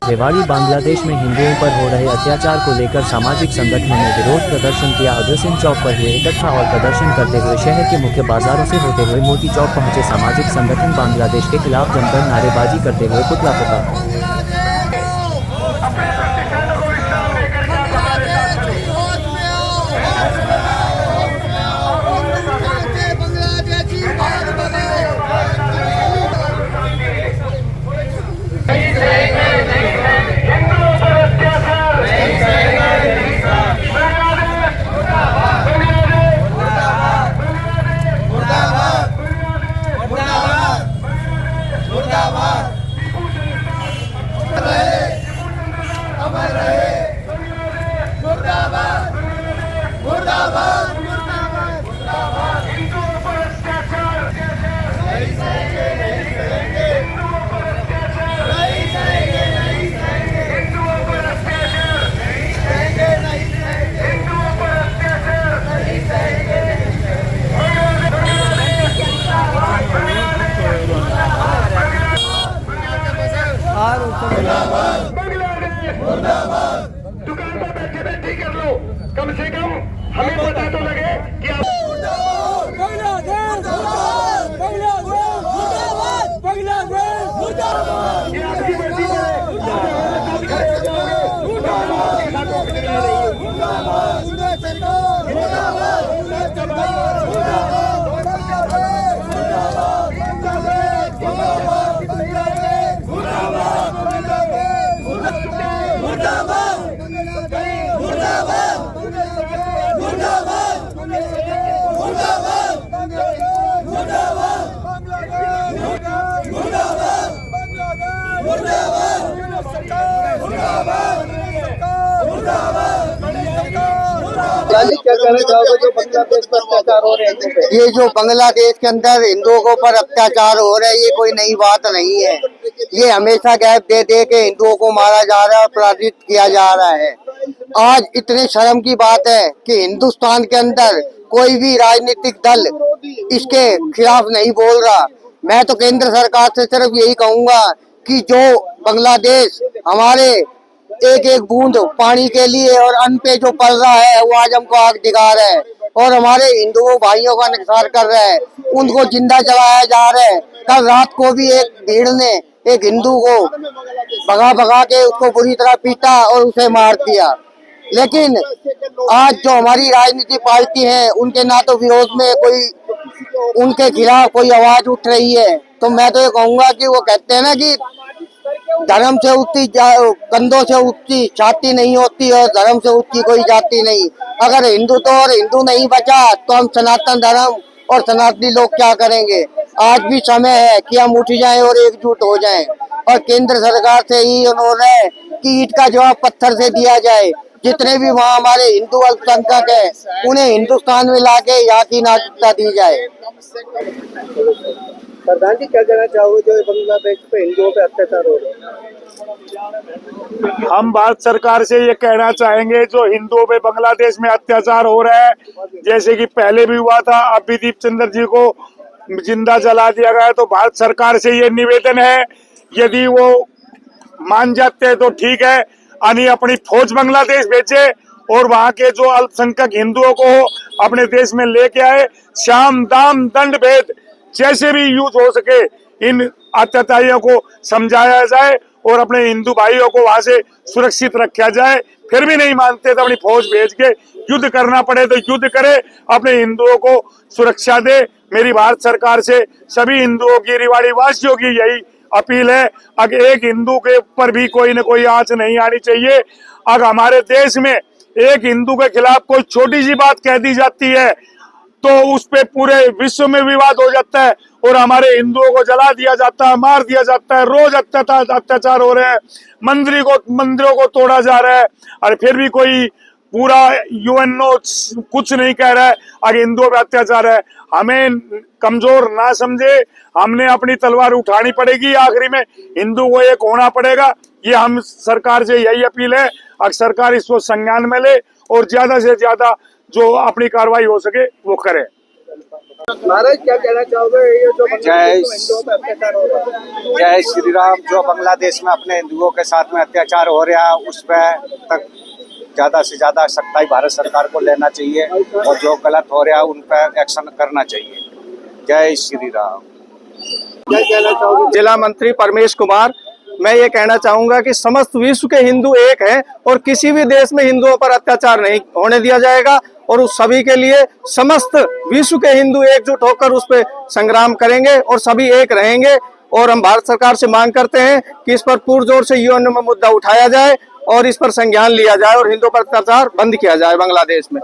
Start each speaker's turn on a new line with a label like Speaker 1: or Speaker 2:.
Speaker 1: रेवाड़ी बांग्लादेश में हिंदुओं पर हो रहे अत्याचार को लेकर सामाजिक संगठनों ने विरोध प्रदर्शन किया। अग्रसेन चौक पर हुए इकट्ठा और प्रदर्शन करते हुए शहर के मुख्य बाजारों से होते हुए मोती चौक पहुंचे। सामाजिक संगठन बांग्लादेश के खिलाफ जमकर नारेबाजी करते हुए पुतला फूंका।
Speaker 2: दुकान पर बैठे बैठे कर लो, कम से कम हमें पता तो लगे कि
Speaker 3: क्या कहना चाहोगे जो बांग्लादेश पर अत्याचार हो रहे हैं? ये जो बांग्लादेश के अंदर हिंदुओं के ऊपर अत्याचार हो रहा है, ये कोई नई बात नहीं है। ये हमेशा गैप दे दे के हिंदुओं को मारा जा रहा है, पराजित किया जा रहा है। आज इतनी शर्म की बात है कि हिंदुस्तान के अंदर कोई भी राजनीतिक दल इसके खिलाफ नहीं बोल रहा। मैं तो केंद्र सरकार से सिर्फ यही कहूंगा कि जो बांग्लादेश हमारे एक एक बूंद पानी के लिए और अन्न पे जो पल रहा है, वो आज हमको आग दिखा रहा है और हमारे हिंदुओं भाइयों का नुकसान कर रहा है। उनको जिंदा जलाया जा रहा है। कल रात को भी एक भीड़ ने एक हिंदू को भगा भगा के उसको बुरी तरह पीटा और उसे मार दिया। लेकिन आज जो हमारी राजनीति पार्टी है, उनके ना तो विरोध में कोई उनके खिलाफ कोई आवाज उठ रही है। तो मैं तो ये कहूंगा कि वो कहते हैं ना कि धर्म से ऊंची कंधों से ऊंची छाती नहीं होती और धर्म से ऊंची कोई जाति नहीं। अगर हिंदू तो और हिंदू नहीं बचा तो हम सनातन धर्म और सनातनी लोग क्या करेंगे? आज भी समय है कि हम उठ जाएं और एकजुट हो जाएं और केंद्र सरकार से ही उन्होंने कि ईंट का जवाब पत्थर से दिया जाए। जितने भी वहाँ हमारे हिंदू अल्पसंख्यक है, उन्हें हिंदुस्तान में लाके यहाँ की नागरिकता दी जाए।
Speaker 4: प्रधान जी, क्या कहना चाहोगे जो बांग्लादेश पे हिंदुओं पे अत्याचार हो रहे हैं?
Speaker 2: हम भारत सरकार से ये कहना चाहेंगे, जो हिंदुओं पे बांग्लादेश में अत्याचार हो रहा है, जैसे कि पहले भी हुआ था, अब भी दीप चंद्र जी को जिंदा जला दिया गया है, तो भारत सरकार से ये निवेदन है, यदि वो मान जाते हैं तो ठीक है, यानी अपनी फौज बांग्लादेश भेजे और वहाँ के जो अल्पसंख्यक हिंदुओं को अपने देश में लेके आए। साम दाम दंड भेद जैसे भी यूज हो सके इन अत्याचारियों को समझाया जाए और अपने हिंदू भाइयों को वहां से सुरक्षित रखा जाए। फिर भी नहीं मानते तो अपनी फौज भेज के युद्ध करना पड़े तो युद्ध करे, अपने हिंदुओं को सुरक्षा दे। मेरी भारत सरकार से सभी हिंदुओं की, रेवाड़ी वासियों की यही अपील है। अगर एक हिंदू के ऊपर भी कोई न कोई आंच नहीं आनी चाहिए। अगर हमारे देश में एक हिंदू के खिलाफ कोई छोटी सी बात कह दी जाती है तो उस पे पूरे विश्व में विवाद हो जाता है और हमारे हिंदुओं को जला दिया जाता है, मार दिया जाता है। रोज अत्याचार हो रहे हैं, मंदिरों को तोड़ा जा रहा है और फिर भी कोई पूरा यूएनओ कुछ नहीं कह रहा है। अगर हिंदुओं पे अत्याचार है, हमें कमजोर ना समझे, हमने अपनी तलवार उठानी पड़ेगी। आखिरी में हिंदू को एक होना पड़ेगा। ये हम सरकार से यही अपील है। अगर सरकार इसको संज्ञान में ले और ज्यादा से ज्यादा जो अपनी कार्रवाई हो सके वो करे।
Speaker 4: महाराज क्या कहना चाहोगे ये जो
Speaker 5: जय
Speaker 4: बांग्लादेश में हिंदुओं पे अत्याचार हो रहा है?
Speaker 5: जय श्री राम। जो बांग्लादेश में अपने हिंदुओं के साथ में अत्याचार हो रहा है उस पर तक ज्यादा से ज्यादा सख्ताई भारत सरकार को लेना चाहिए और जो गलत हो रहा है उन पर एक्शन करना चाहिए। जय श्री राम।
Speaker 4: क्या कहना चाहोगे?
Speaker 6: जिला मंत्री परमेश कुमार, मैं ये कहना चाहूंगा कि समस्त विश्व के हिंदू एक हैं और किसी भी देश में हिंदुओं पर अत्याचार नहीं होने दिया जाएगा और उस सभी के लिए समस्त विश्व के हिंदू एकजुट होकर उस पर संग्राम करेंगे और सभी एक रहेंगे। और हम भारत सरकार से मांग करते हैं कि इस पर पुरजोर से यूएन में मुद्दा उठाया जाए और इस पर संज्ञान लिया जाए और हिंदुओं पर अत्याचार बंद किया जाए बांग्लादेश में।